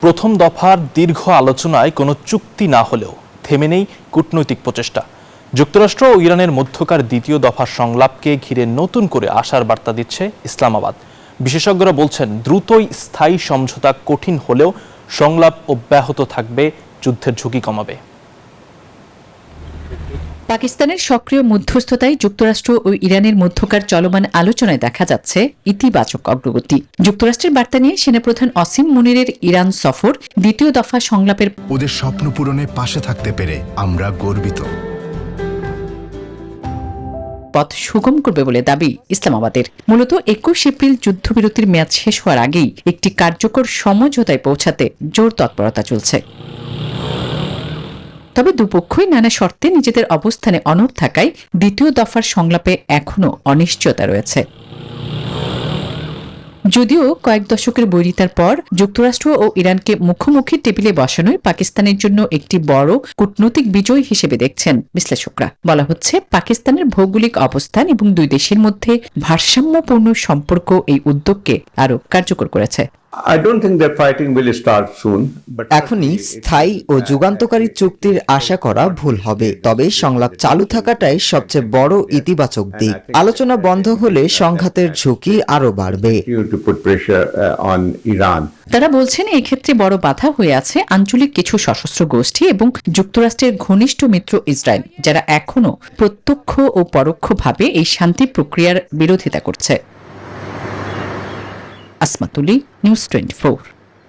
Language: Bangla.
প্রথম দফার দীর্ঘ আলোচনায় কোনো চুক্তি না হলেও থেমে নেই কূটনৈতিক প্রচেষ্টা। যুক্তরাষ্ট্র ও ইরানের মধ্যকার দ্বিতীয় দফার সংলাপকে ঘিরে নতুন করে আশার বার্তা দিচ্ছে ইসলামাবাদ। বিশেষজ্ঞরা বলছেন, দ্রুতই স্থায়ী সমঝোতা কঠিন হলেও সংলাপ অব্যাহত থাকবে, যুদ্ধের ঝুঁকি কমাবে। পাকিস্তানের সক্রিয় মধ্যস্থতায় যুক্তরাষ্ট্র ও ইরানের মধ্যকার চলমান আলোচনায় দেখা যাচ্ছে ইতিবাচক অগ্রগতি। যুক্তরাষ্ট্রের বার্তা নিয়ে সেনাপ্রধান অসীম মুনিরের ইরান সফর দ্বিতীয় দফা সংলাপের ওদের স্বপ্ন পূরণে পাশে থাকতে পেরে আমরা গর্বিত। পথ সুগম করবে বলে দাবি ইসলামাবাদের। মূলত ২১ এপ্রিল যুদ্ধবিরতির মেয়াদ শেষ হওয়ার আগেই একটি কার্যকর সমঝোতায় পৌঁছাতে জোর তৎপরতা চলছে। তবে দুপক্ষই নানা শর্তে নিজেদের অবস্থানে অনড় থাকায় দ্বিতীয় দফার সংলাপে এখনও অনিশ্চয়তা রয়েছে। যদিও কয়েক দশকের বৈরিতার পর যুক্তরাষ্ট্র ও ইরানকে মুখোমুখি টেবিলে বসানোই পাকিস্তানের জন্য একটি বড় কূটনৈতিক বিজয় হিসেবে দেখছেন বিশ্লেষকরা। বলা হচ্ছে, পাকিস্তানের ভৌগোলিক অবস্থান এবং দুই দেশের মধ্যে ভারসাম্যপূর্ণ সম্পর্ক এই উদ্যোগকে আরও কার্যকর করেছে। এখনই স্থায়ী ও যুগান্তকারী চুক্তির আশা করা ভুল হবে, তবে সংলাপ চালু থাকাটাই সবচেয়ে বড় ইতিবাচক দিক। আলোচনা বন্ধ হলে সংঘাতের ঝুঁকি আরও বাড়বে। তারা বলছেন, এই ক্ষেত্রে বড় বাধা হয়ে আছে আঞ্চলিক কিছু সশস্ত্র গোষ্ঠী এবং যুক্তরাষ্ট্রের ঘনিষ্ঠ মিত্র ইসরায়েল, যারা এখনও প্রত্যক্ষ ও পরোক্ষভাবে এই শান্তি প্রক্রিয়ার বিরোধিতা করছে। আসমাতুলি, নিউজ 24।